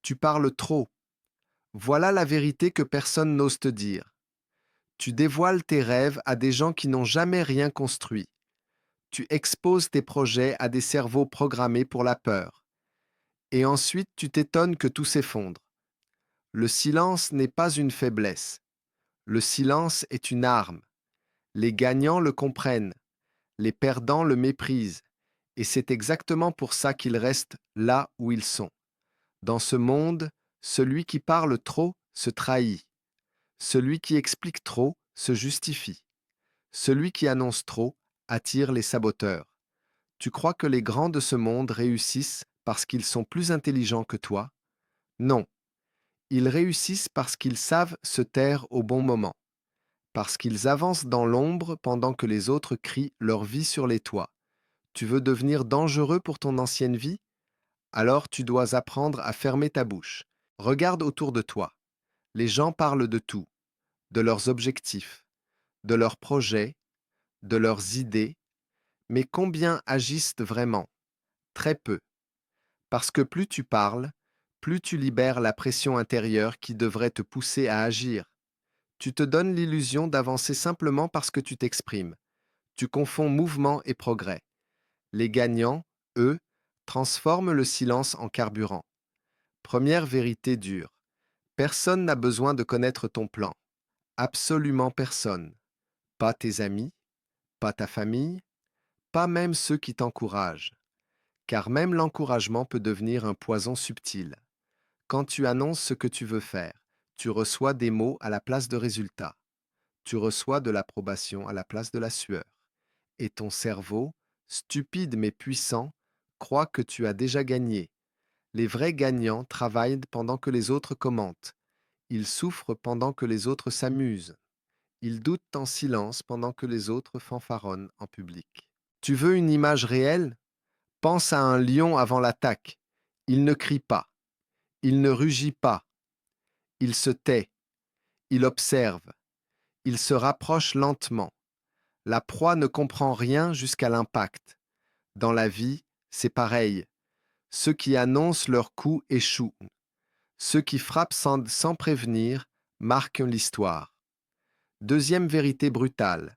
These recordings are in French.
Tu parles trop. Voilà la vérité que personne n'ose te dire. Tu dévoiles tes rêves à des gens qui n'ont jamais rien construit. Tu exposes tes projets à des cerveaux programmés pour la peur. Et ensuite tu t'étonnes que tout s'effondre. Le silence n'est pas une faiblesse. Le silence est une arme. Les gagnants le comprennent, les perdants le méprisent, et c'est exactement pour ça qu'ils restent là où ils sont. Dans ce monde, celui qui parle trop se trahit. Celui qui explique trop se justifie. Celui qui annonce trop attire les saboteurs. Tu crois que les grands de ce monde réussissent parce qu'ils sont plus intelligents que toi? Non, ils réussissent parce qu'ils savent se taire au bon moment, parce qu'ils avancent dans l'ombre pendant que les autres crient leur vie sur les toits. Tu veux devenir dangereux pour ton ancienne vie? Alors tu dois apprendre à fermer ta bouche. Regarde autour de toi. Les gens parlent de tout, de leurs objectifs, de leurs projets, de leurs idées, mais combien agissent vraiment? Très peu. Parce que plus tu parles, plus tu libères la pression intérieure qui devrait te pousser à agir. Tu te donnes l'illusion d'avancer simplement parce que tu t'exprimes. Tu confonds mouvement et progrès. Les gagnants, eux, transforment le silence en carburant. Première vérité dure. Personne n'a besoin de connaître ton plan. Absolument personne. Pas tes amis, pas ta famille, pas même ceux qui t'encouragent. Car même l'encouragement peut devenir un poison subtil. Quand tu annonces ce que tu veux faire, tu reçois des mots à la place de résultats. Tu reçois de l'approbation à la place de la sueur. Et ton cerveau, stupide mais puissant, croit que tu as déjà gagné. Les vrais gagnants travaillent pendant que les autres commentent. Ils souffrent pendant que les autres s'amusent. Ils doutent en silence pendant que les autres fanfaronnent en public. Tu veux une image réelle? Pense à un lion avant l'attaque. Il ne crie pas. Il ne rugit pas. Il se tait. Il observe. Il se rapproche lentement. La proie ne comprend rien jusqu'à l'impact. Dans la vie, c'est pareil. Ceux qui annoncent leur coup échouent. Ceux qui frappent sans prévenir marquent l'histoire. Deuxième vérité brutale.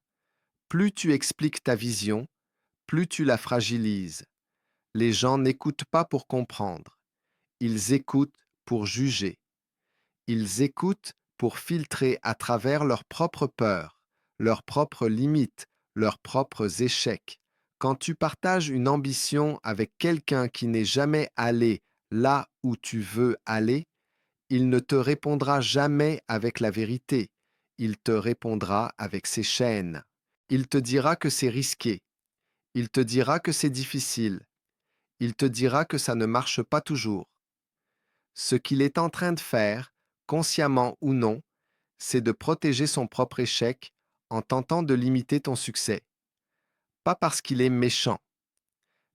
Plus tu expliques ta vision, plus tu la fragilises. Les gens n'écoutent pas pour comprendre. Ils écoutent pour juger. Ils écoutent pour filtrer à travers leurs propres peurs, leurs propres limites, leurs propres échecs. Quand tu partages une ambition avec quelqu'un qui n'est jamais allé là où tu veux aller, il ne te répondra jamais avec la vérité. Il te répondra avec ses chaînes. Il te dira que c'est risqué. Il te dira que c'est difficile. Il te dira que ça ne marche pas toujours. Ce qu'il est en train de faire, consciemment ou non, c'est de protéger son propre échec en tentant de limiter ton succès. Pas parce qu'il est méchant,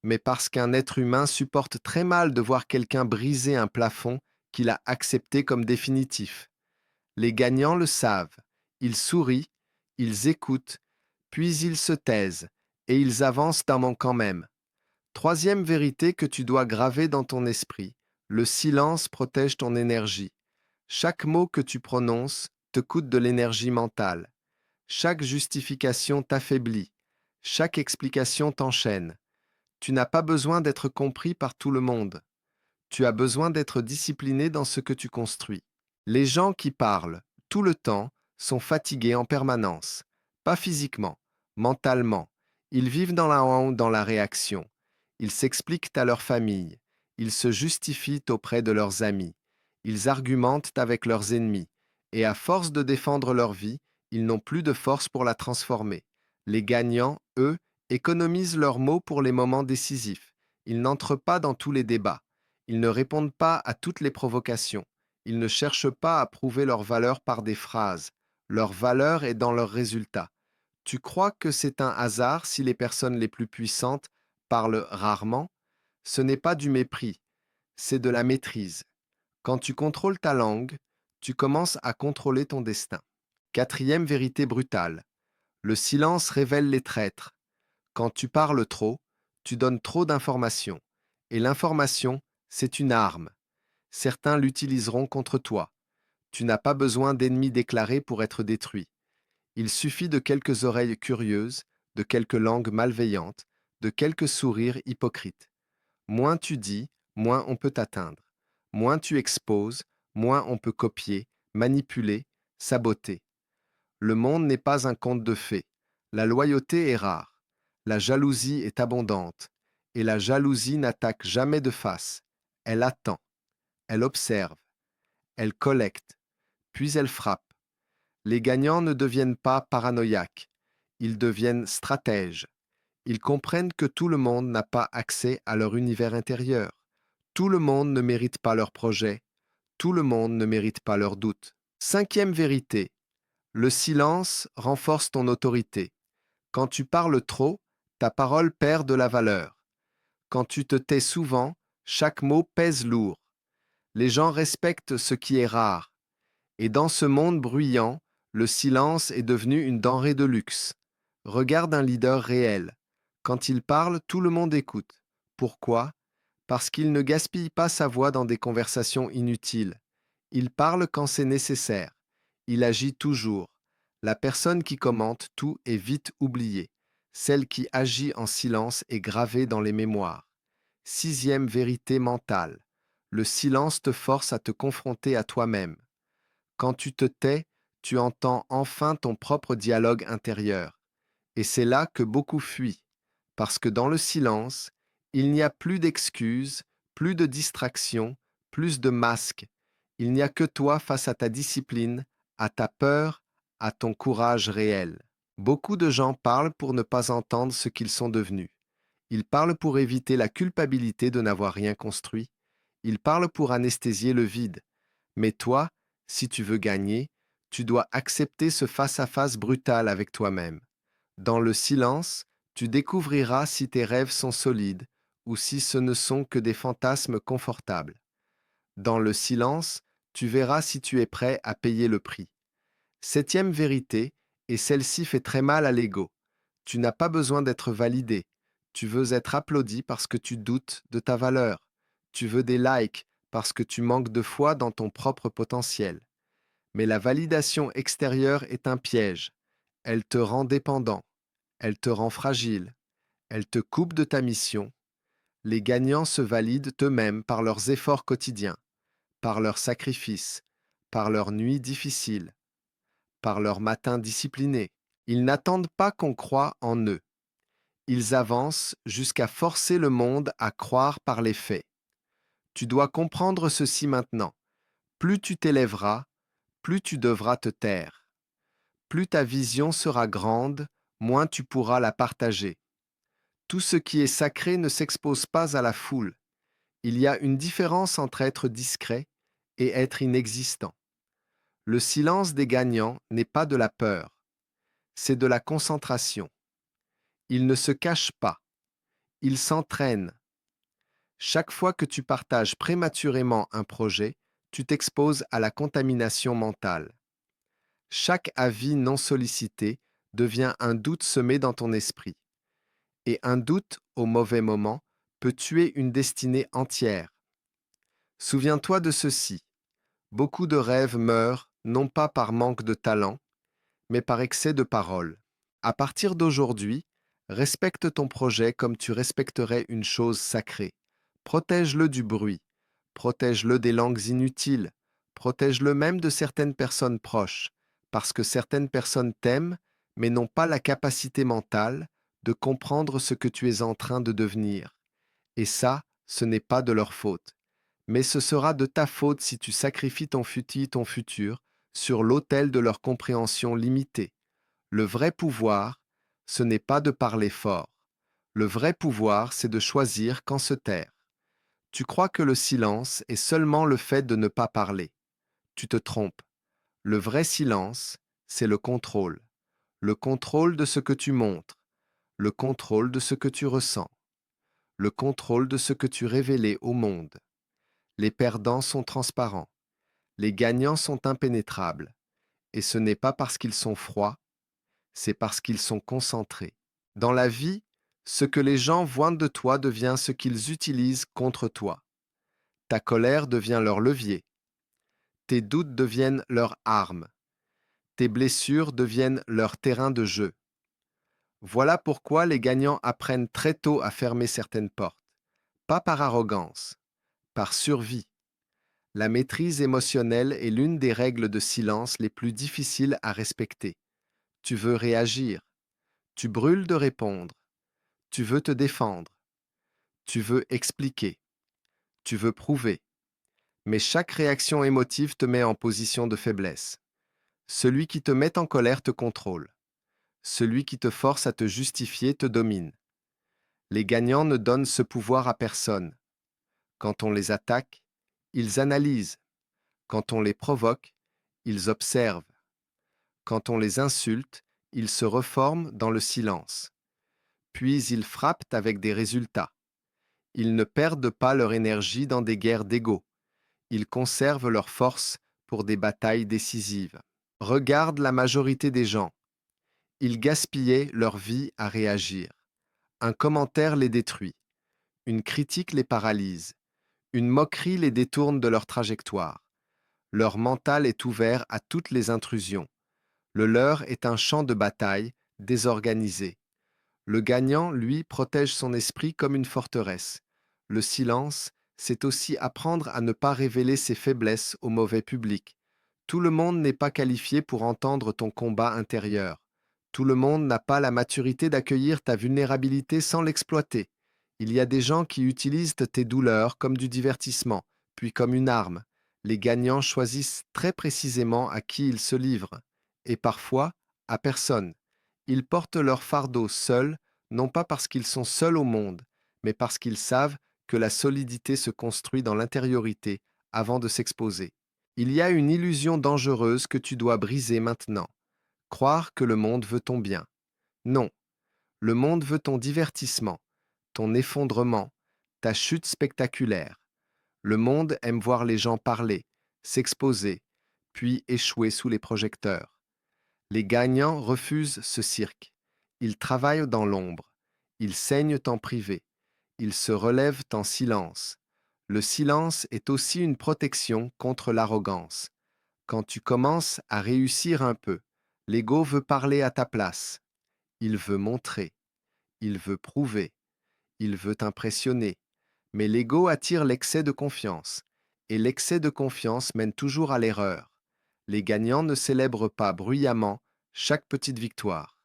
mais parce qu'un être humain supporte très mal de voir quelqu'un briser un plafond qu'il a accepté comme définitif. Les gagnants le savent. Ils sourient, ils écoutent, puis ils se taisent, et ils avancent d'un mot quand même. Troisième vérité que tu dois graver dans ton esprit. Le silence protège ton énergie. Chaque mot que tu prononces te coûte de l'énergie mentale. Chaque justification t'affaiblit. Chaque explication t'enchaîne. Tu n'as pas besoin d'être compris par tout le monde. Tu as besoin d'être discipliné dans ce que tu construis. Les gens qui parlent tout le temps sont fatigués en permanence. Pas physiquement, mentalement. Ils vivent dans la honte, dans la réaction. Ils s'expliquent à leur famille. Ils se justifient auprès de leurs amis. Ils argumentent avec leurs ennemis. Et à force de défendre leur vie, ils n'ont plus de force pour la transformer. Les gagnants, eux, économisent leurs mots pour les moments décisifs. Ils n'entrent pas dans tous les débats. Ils ne répondent pas à toutes les provocations. Ils ne cherchent pas à prouver leur valeur par des phrases. Leur valeur est dans leurs résultats. Tu crois que c'est un hasard si les personnes les plus puissantes parlent rarement? Ce n'est pas du mépris, c'est de la maîtrise. Quand tu contrôles ta langue, tu commences à contrôler ton destin. Quatrième vérité brutale. Le silence révèle les traîtres. Quand tu parles trop, tu donnes trop d'informations. Et l'information, c'est une arme. Certains l'utiliseront contre toi. Tu n'as pas besoin d'ennemis déclarés pour être détruit. Il suffit de quelques oreilles curieuses, de quelques langues malveillantes, de quelques sourires hypocrites. Moins tu dis, moins on peut t'atteindre. Moins tu exposes, moins on peut copier, manipuler, saboter. Le monde n'est pas un conte de fées. La loyauté est rare. La jalousie est abondante. Et la jalousie n'attaque jamais de face. Elle attend, elle observe, elle collecte, puis elle frappe. Les gagnants ne deviennent pas paranoïaques. Ils deviennent stratèges. Ils comprennent que tout le monde n'a pas accès à leur univers intérieur. Tout le monde ne mérite pas leurs projets. Tout le monde ne mérite pas leurs doutes. Cinquième vérité, le silence renforce ton autorité. Quand tu parles trop, ta parole perd de la valeur. Quand tu te tais souvent, chaque mot pèse lourd. Les gens respectent ce qui est rare. Et dans ce monde bruyant, le silence est devenu une denrée de luxe. Regarde un leader réel. Quand il parle, tout le monde écoute. Pourquoi? Parce qu'il ne gaspille pas sa voix dans des conversations inutiles. Il parle quand c'est nécessaire. Il agit toujours. La personne qui commente tout est vite oubliée. Celle qui agit en silence est gravée dans les mémoires. Sixième vérité mentale. Le silence te force à te confronter à toi-même. Quand tu te tais, tu entends enfin ton propre dialogue intérieur. Et c'est là que beaucoup fuient, parce que dans le silence, il n'y a plus d'excuses, plus de distractions, plus de masques. Il n'y a que toi face à ta discipline, à ta peur, à ton courage réel. Beaucoup de gens parlent pour ne pas entendre ce qu'ils sont devenus. Ils parlent pour éviter la culpabilité de n'avoir rien construit. Ils parlent pour anesthésier le vide. Mais toi, si tu veux gagner, tu dois accepter ce face-à-face brutal avec toi-même. Dans le silence, tu découvriras si tes rêves sont solides ou si ce ne sont que des fantasmes confortables. Dans le silence, tu verras si tu es prêt à payer le prix. Septième vérité, et celle-ci fait très mal à l'ego. Tu n'as pas besoin d'être validé. Tu veux être applaudi parce que tu doutes de ta valeur. Tu veux des likes parce que tu manques de foi dans ton propre potentiel. Mais la validation extérieure est un piège. Elle te rend dépendant. Elle te rend fragile. Elle te coupe de ta mission. Les gagnants se valident eux-mêmes par leurs efforts quotidiens, par leurs sacrifices, par leurs nuits difficiles, par leurs matins disciplinés. Ils n'attendent pas qu'on croie en eux. Ils avancent jusqu'à forcer le monde à croire par les faits. Tu dois comprendre ceci maintenant. Plus tu t'élèveras, plus tu devras te taire. Plus ta vision sera grande, moins tu pourras la partager. Tout ce qui est sacré ne s'expose pas à la foule. Il y a une différence entre être discret et être inexistant. Le silence des gagnants n'est pas de la peur, c'est de la concentration. Ils ne se cachent pas, ils s'entraînent. Chaque fois que tu partages prématurément un projet, tu t'exposes à la contamination mentale. Chaque avis non sollicité devient un doute semé dans ton esprit. Et un doute, au mauvais moment, peut tuer une destinée entière. Souviens-toi de ceci. Beaucoup de rêves meurent non pas par manque de talent, mais par excès de parole. À partir d'aujourd'hui, respecte ton projet comme tu respecterais une chose sacrée. Protège-le du bruit, protège-le des langues inutiles, protège-le même de certaines personnes proches, parce que certaines personnes t'aiment, mais n'ont pas la capacité mentale de comprendre ce que tu es en train de devenir. Et ça, ce n'est pas de leur faute. Mais ce sera de ta faute si tu sacrifies ton futur, sur l'autel de leur compréhension limitée. Le vrai pouvoir, ce n'est pas de parler fort. Le vrai pouvoir, c'est de choisir quand se taire. Tu crois que le silence est seulement le fait de ne pas parler. Tu te trompes. Le vrai silence, c'est le contrôle. Le contrôle de ce que tu montres. Le contrôle de ce que tu ressens. Le contrôle de ce que tu révélais au monde. Les perdants sont transparents. Les gagnants sont impénétrables. Et ce n'est pas parce qu'ils sont froids, c'est parce qu'ils sont concentrés. Dans la vie, ce que les gens voient de toi devient ce qu'ils utilisent contre toi. Ta colère devient leur levier. Tes doutes deviennent leur arme. Tes blessures deviennent leur terrain de jeu. Voilà pourquoi les gagnants apprennent très tôt à fermer certaines portes. Pas par arrogance, par survie. La maîtrise émotionnelle est l'une des règles de silence les plus difficiles à respecter. Tu veux réagir. Tu brûles de répondre. Tu veux te défendre. Tu veux expliquer. Tu veux prouver. Mais chaque réaction émotive te met en position de faiblesse. Celui qui te met en colère te contrôle. Celui qui te force à te justifier te domine. Les gagnants ne donnent ce pouvoir à personne. Quand on les attaque, ils analysent. Quand on les provoque, ils observent. Quand on les insulte, ils se reforment dans le silence. Puis ils frappent avec des résultats. Ils ne perdent pas leur énergie dans des guerres d'ego. Ils conservent leur force pour des batailles décisives. Regarde la majorité des gens. Ils gaspillaient leur vie à réagir. Un commentaire les détruit. Une critique les paralyse. Une moquerie les détourne de leur trajectoire. Leur mental est ouvert à toutes les intrusions. Le leur est un champ de bataille désorganisé. Le gagnant, lui, protège son esprit comme une forteresse. Le silence, c'est aussi apprendre à ne pas révéler ses faiblesses au mauvais public. Tout le monde n'est pas qualifié pour entendre ton combat intérieur. Tout le monde n'a pas la maturité d'accueillir ta vulnérabilité sans l'exploiter. Il y a des gens qui utilisent tes douleurs comme du divertissement, puis comme une arme. Les gagnants choisissent très précisément à qui ils se livrent, et parfois à personne. Ils portent leur fardeau seuls, non pas parce qu'ils sont seuls au monde, mais parce qu'ils savent que la solidité se construit dans l'intériorité avant de s'exposer. Il y a une illusion dangereuse que tu dois briser maintenant. Croire que le monde veut ton bien. Non, le monde veut ton divertissement, ton effondrement, ta chute spectaculaire. Le monde aime voir les gens parler, s'exposer, puis échouer sous les projecteurs. Les gagnants refusent ce cirque. Ils travaillent dans l'ombre. Ils saignent en privé. Ils se relèvent en silence. Le silence est aussi une protection contre l'arrogance. Quand tu commences à réussir un peu, l'ego veut parler à ta place. Il veut montrer. Il veut prouver. Il veut impressionner. Mais l'ego attire l'excès de confiance. Et l'excès de confiance mène toujours à l'erreur. Les gagnants ne célèbrent pas bruyamment chaque petite victoire.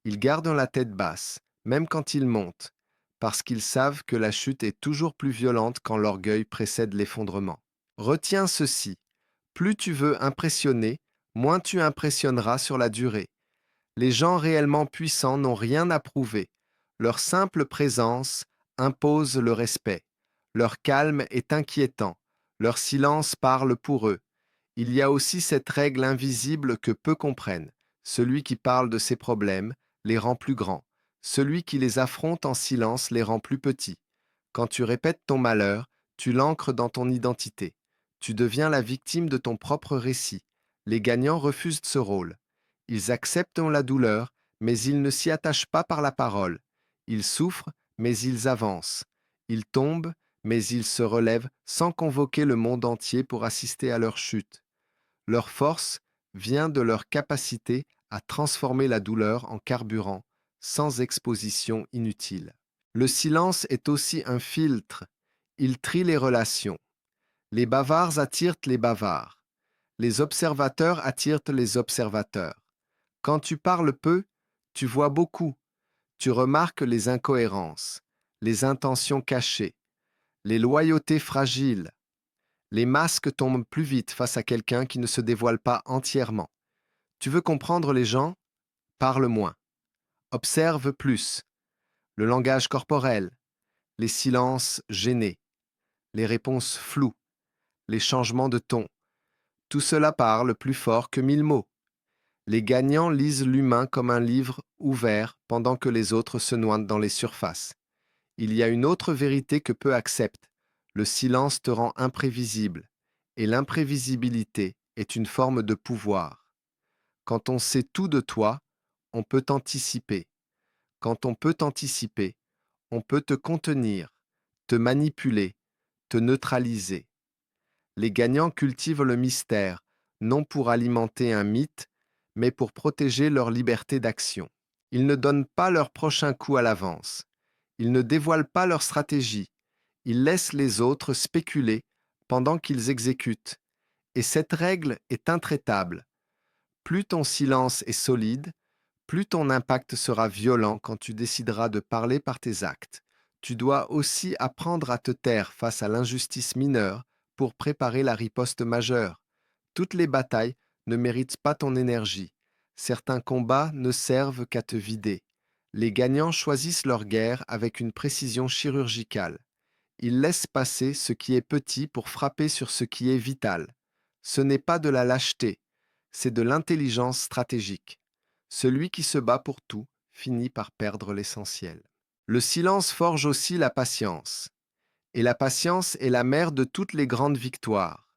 Ils gardent la tête basse, même quand ils montent, parce qu'ils savent que la chute est toujours plus violente quand l'orgueil précède l'effondrement. Retiens ceci, plus tu veux impressionner, moins tu impressionneras sur la durée. Les gens réellement puissants n'ont rien à prouver. Leur simple présence impose le respect. Leur calme est inquiétant. Leur silence parle pour eux. Il y a aussi cette règle invisible que peu comprennent. Celui qui parle de ses problèmes les rend plus grands. Celui qui les affronte en silence les rend plus petits. Quand tu répètes ton malheur, tu l'ancres dans ton identité. Tu deviens la victime de ton propre récit. Les gagnants refusent ce rôle. Ils acceptent la douleur, mais ils ne s'y attachent pas par la parole. Ils souffrent, mais ils avancent. Ils tombent, mais ils se relèvent sans convoquer le monde entier pour assister à leur chute. Leur force vient de leur capacité à transformer la douleur en carburant, sans exposition inutile. Le silence est aussi un filtre. Il trie les relations. Les bavards attirent les bavards. Les observateurs attirent les observateurs. Quand tu parles peu, tu vois beaucoup. Tu remarques les incohérences, les intentions cachées, les loyautés fragiles. Les masques tombent plus vite face à quelqu'un qui ne se dévoile pas entièrement. Tu veux comprendre les gens? Parle moins. Observe plus. Le langage corporel, les silences gênés, les réponses floues, les changements de ton. Tout cela parle plus fort que 1000 mots. Les gagnants lisent l'humain comme un livre ouvert pendant que les autres se noient dans les surfaces. Il y a une autre vérité que peu acceptent. Le silence te rend imprévisible, et l'imprévisibilité est une forme de pouvoir. Quand on sait tout de toi, on peut t'anticiper. Quand on peut t'anticiper, on peut te contenir, te manipuler, te neutraliser. Les gagnants cultivent le mystère, non pour alimenter un mythe, mais pour protéger leur liberté d'action. Ils ne donnent pas leur prochain coup à l'avance. Ils ne dévoilent pas leur stratégie. Ils laissent les autres spéculer pendant qu'ils exécutent. Et cette règle est intraitable. Plus ton silence est solide, plus ton impact sera violent quand tu décideras de parler par tes actes. Tu dois aussi apprendre à te taire face à l'injustice mineure pour préparer la riposte majeure. Toutes les batailles ne méritent pas ton énergie. Certains combats ne servent qu'à te vider. Les gagnants choisissent leur guerre avec une précision chirurgicale. Ils laissent passer ce qui est petit pour frapper sur ce qui est vital. Ce n'est pas de la lâcheté, c'est de l'intelligence stratégique. Celui qui se bat pour tout finit par perdre l'essentiel. Le silence forge aussi la patience. Et la patience est la mère de toutes les grandes victoires.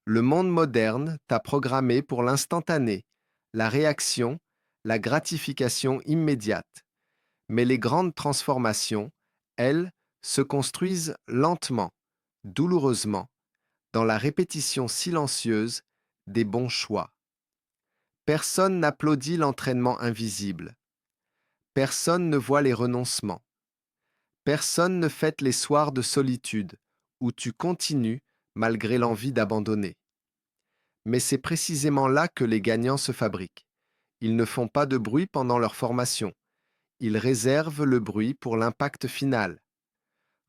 Le monde moderne t'a programmé pour l'instantané, la réaction, la gratification immédiate. Mais les grandes transformations, elles, se construisent lentement, douloureusement, dans la répétition silencieuse des bons choix. Personne n'applaudit l'entraînement invisible. Personne ne voit les renoncements. Personne ne fête les soirs de solitude, où tu continues malgré l'envie d'abandonner. Mais c'est précisément là que les gagnants se fabriquent. Ils ne font pas de bruit pendant leur formation. Ils réservent le bruit pour l'impact final.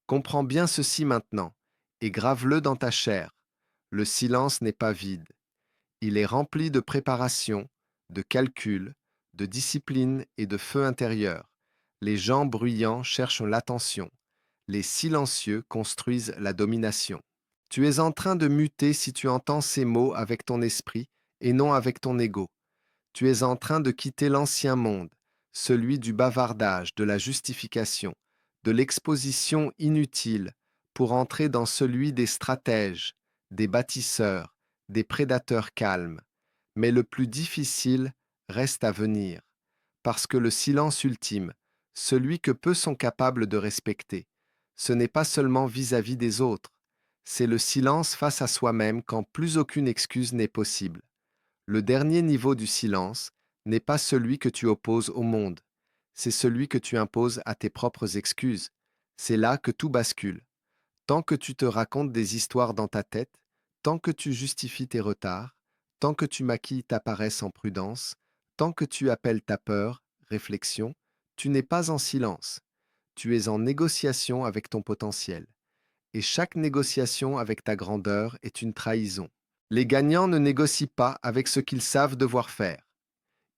Comprends bien ceci maintenant, et grave-le dans ta chair. Le silence n'est pas vide. Il est rempli de préparation, de calcul, de discipline et de feu intérieur. Les gens bruyants cherchent l'attention. Les silencieux construisent la domination. Tu es en train de muter si tu entends ces mots avec ton esprit et non avec ton ego. Tu es en train de quitter l'ancien monde, celui du bavardage, de la justification, de l'exposition inutile, pour entrer dans celui des stratèges, des bâtisseurs, des prédateurs calmes. Mais le plus difficile reste à venir, parce que le silence ultime, celui que peu sont capables de respecter, ce n'est pas seulement vis-à-vis des autres, c'est le silence face à soi-même quand plus aucune excuse n'est possible. Le dernier niveau du silence n'est pas celui que tu opposes au monde, c'est celui que tu imposes à tes propres excuses. C'est là que tout bascule. Tant que tu te racontes des histoires dans ta tête, tant que tu justifies tes retards, tant que tu maquilles ta paresse en prudence, tant que tu appelles ta peur, réflexion, tu n'es pas en silence. Tu es en négociation avec ton potentiel. Et chaque négociation avec ta grandeur est une trahison. Les gagnants ne négocient pas avec ce qu'ils savent devoir faire.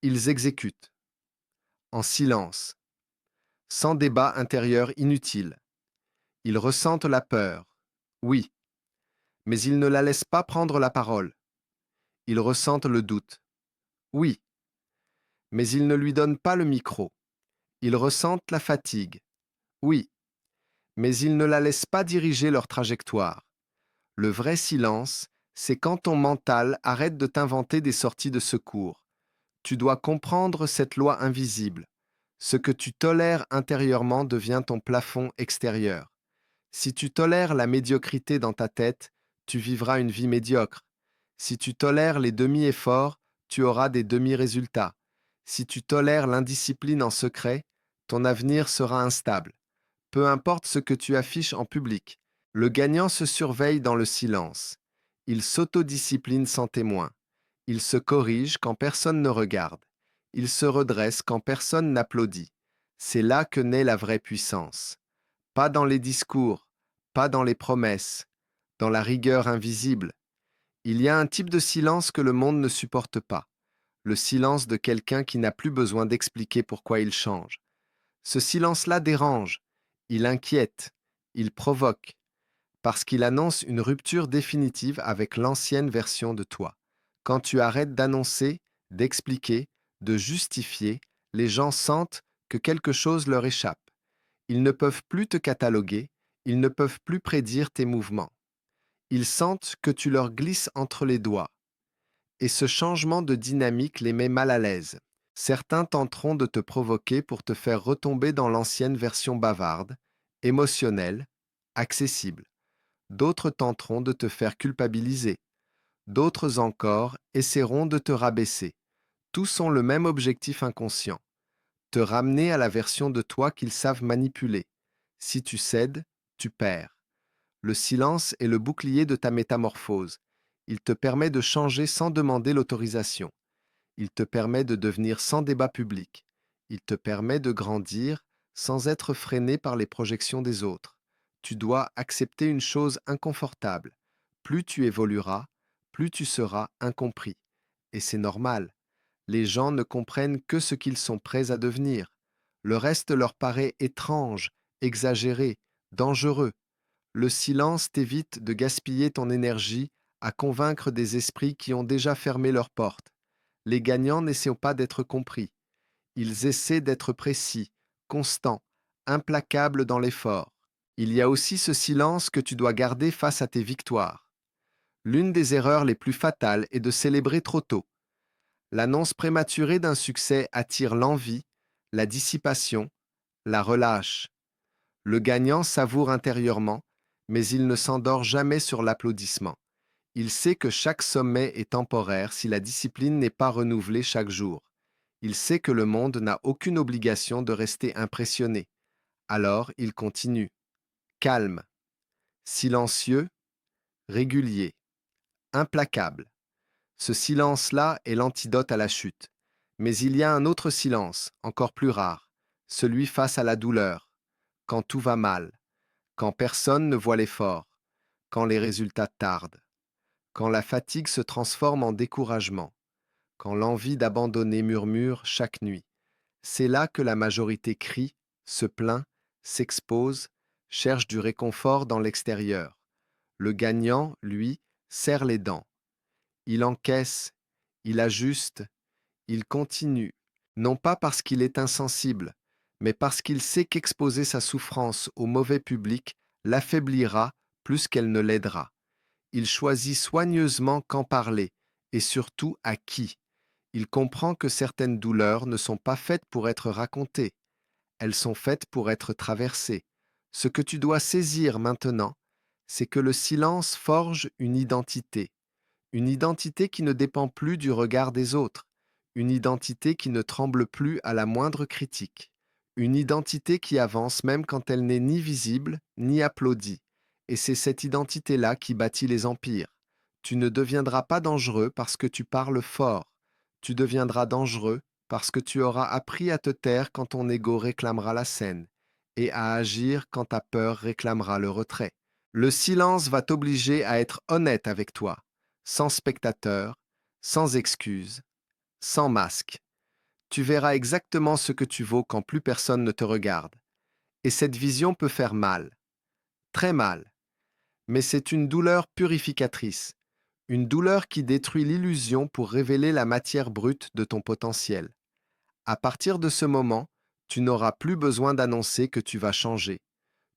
Ils exécutent, en silence, sans débat intérieur inutile. Ils ressentent la peur, oui, mais ils ne la laissent pas prendre la parole. Ils ressentent le doute, oui, mais ils ne lui donnent pas le micro. Ils ressentent la fatigue, oui, mais ils ne la laissent pas diriger leur trajectoire. Le vrai silence, c'est quand ton mental arrête de t'inventer des sorties de secours. Tu dois comprendre cette loi invisible. Ce que tu tolères intérieurement devient ton plafond extérieur. Si tu tolères la médiocrité dans ta tête, tu vivras une vie médiocre. Si tu tolères les demi-efforts, tu auras des demi-résultats. Si tu tolères l'indiscipline en secret, ton avenir sera instable. Peu importe ce que tu affiches en public, le gagnant se surveille dans le silence. Il s'autodiscipline sans témoin. Il se corrige quand personne ne regarde. Il se redresse quand personne n'applaudit. C'est là que naît la vraie puissance. Pas dans les discours, pas dans les promesses, dans la rigueur invisible. Il y a un type de silence que le monde ne supporte pas. Le silence de quelqu'un qui n'a plus besoin d'expliquer pourquoi il change. Ce silence-là dérange, il inquiète, il provoque, parce qu'il annonce une rupture définitive avec l'ancienne version de toi. Quand tu arrêtes d'annoncer, d'expliquer, de justifier, les gens sentent que quelque chose leur échappe. Ils ne peuvent plus te cataloguer, ils ne peuvent plus prédire tes mouvements. Ils sentent que tu leur glisses entre les doigts. Et ce changement de dynamique les met mal à l'aise. Certains tenteront de te provoquer pour te faire retomber dans l'ancienne version bavarde, émotionnelle, accessible. D'autres tenteront de te faire culpabiliser. D'autres encore essaieront de te rabaisser. Tous ont le même objectif inconscient, te ramener à la version de toi qu'ils savent manipuler. Si tu cèdes, tu perds. Le silence est le bouclier de ta métamorphose. Il te permet de changer sans demander l'autorisation. Il te permet de devenir sans débat public. Il te permet de grandir sans être freiné par les projections des autres. Tu dois accepter une chose inconfortable. Plus tu évolueras, plus tu seras incompris. Et c'est normal. Les gens ne comprennent que ce qu'ils sont prêts à devenir. Le reste leur paraît étrange, exagéré, dangereux. Le silence t'évite de gaspiller ton énergie à convaincre des esprits qui ont déjà fermé leurs portes. Les gagnants n'essaient pas d'être compris. Ils essaient d'être précis, constants, implacables dans l'effort. Il y a aussi ce silence que tu dois garder face à tes victoires. L'une des erreurs les plus fatales est de célébrer trop tôt. L'annonce prématurée d'un succès attire l'envie, la dissipation, la relâche. Le gagnant savoure intérieurement, mais il ne s'endort jamais sur l'applaudissement. Il sait que chaque sommet est temporaire si la discipline n'est pas renouvelée chaque jour. Il sait que le monde n'a aucune obligation de rester impressionné. Alors il continue. Calme, silencieux, régulier, implacable. Ce silence-là est l'antidote à la chute. Mais il y a un autre silence, encore plus rare, celui face à la douleur, quand tout va mal, quand personne ne voit l'effort, quand les résultats tardent, quand la fatigue se transforme en découragement, quand l'envie d'abandonner murmure chaque nuit. C'est là que la majorité crie, se plaint, s'expose, cherche du réconfort dans l'extérieur. Le gagnant, lui, serre les dents. Il encaisse, il ajuste, il continue, non pas parce qu'il est insensible, mais parce qu'il sait qu'exposer sa souffrance au mauvais public l'affaiblira plus qu'elle ne l'aidera. Il choisit soigneusement quand parler, et surtout à qui. Il comprend que certaines douleurs ne sont pas faites pour être racontées, elles sont faites pour être traversées. Ce que tu dois saisir maintenant, c'est que le silence forge une identité qui ne dépend plus du regard des autres, une identité qui ne tremble plus à la moindre critique, une identité qui avance même quand elle n'est ni visible ni applaudie. Et c'est cette identité-là qui bâtit les empires. Tu ne deviendras pas dangereux parce que tu parles fort. Tu deviendras dangereux parce que tu auras appris à te taire quand ton ego réclamera la scène et à agir quand ta peur réclamera le retrait. Le silence va t'obliger à être honnête avec toi, sans spectateur, sans excuse, sans masque. Tu verras exactement ce que tu vaux quand plus personne ne te regarde. Et cette vision peut faire mal, très mal, mais c'est une douleur purificatrice, une douleur qui détruit l'illusion pour révéler la matière brute de ton potentiel. À partir de ce moment, tu n'auras plus besoin d'annoncer que tu vas changer.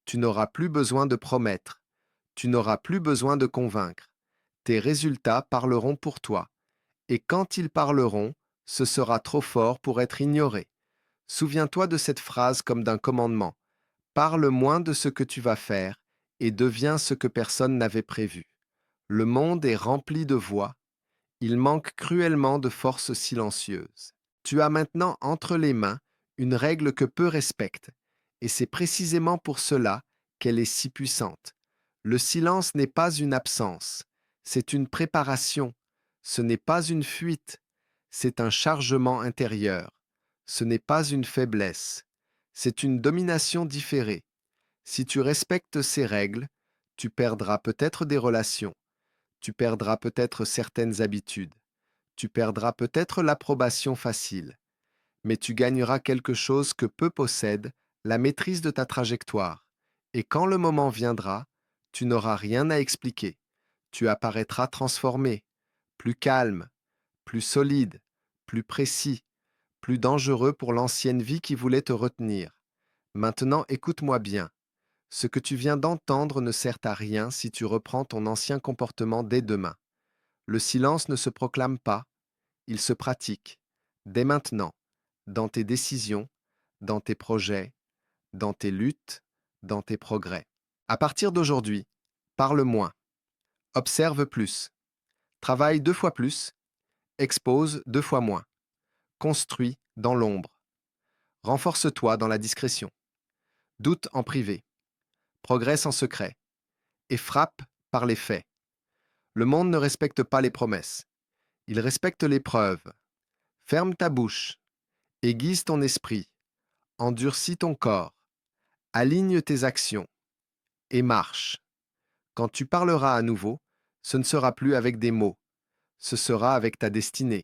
Tu n'auras plus besoin de promettre. Tu n'auras plus besoin de convaincre. Tes résultats parleront pour toi. Et quand ils parleront, ce sera trop fort pour être ignoré. Souviens-toi de cette phrase comme d'un commandement. Parle moins de ce que tu vas faire et deviens ce que personne n'avait prévu. Le monde est rempli de voix. Il manque cruellement de forces silencieuses. Tu as maintenant entre les mains une règle que peu respectent, et c'est précisément pour cela qu'elle est si puissante. Le silence n'est pas une absence, c'est une préparation. Ce n'est pas une fuite, c'est un chargement intérieur. Ce n'est pas une faiblesse, c'est une domination différée. Si tu respectes ces règles, tu perdras peut-être des relations, tu perdras peut-être certaines habitudes, tu perdras peut-être l'approbation facile, mais tu gagneras quelque chose que peu possèdent, la maîtrise de ta trajectoire. Et quand le moment viendra, tu n'auras rien à expliquer. Tu apparaîtras transformé, plus calme, plus solide, plus précis, plus dangereux pour l'ancienne vie qui voulait te retenir. Maintenant, écoute-moi bien. Ce que tu viens d'entendre ne sert à rien si tu reprends ton ancien comportement dès demain. Le silence ne se proclame pas, il se pratique, dès maintenant, dans tes décisions, dans tes projets, dans tes luttes, dans tes progrès. À partir d'aujourd'hui, Parle moins. Observe plus. Travaille 2 fois plus. Expose 2 fois moins. Construis dans l'ombre. Renforce-toi dans la discrétion. Doute en privé. Progresse en secret. Et frappe par les faits. Le monde ne respecte pas les promesses. Il respecte les preuves. Ferme ta bouche. Aiguise ton esprit. Endurcis ton corps. Aligne tes actions. Et marche. Quand tu parleras à nouveau, ce ne sera plus avec des mots. Ce sera avec ta destinée.